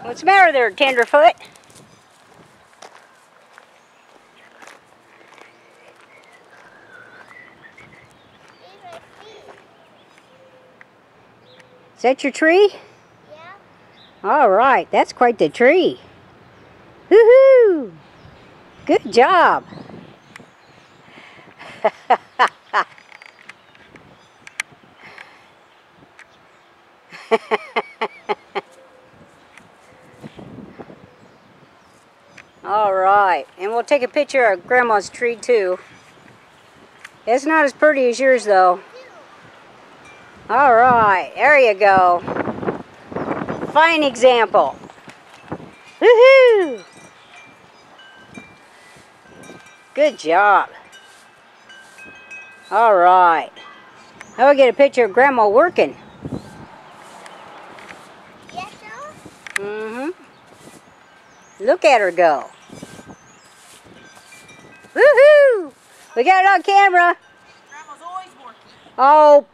What's the matter there, tenderfoot? Is that your tree? Yeah. All right, that's quite the tree. Woohoo! Good job. All right, and we'll take a picture of Grandma's tree too. It's not as pretty as yours though. All right, there you go. Fine example. Woohoo! Good job. All right. Now we'll get a picture of Grandma working. Yes, sir? Mm-hmm. Look at her go. Woohoo! We got it on camera. Grandma's always working. Oh,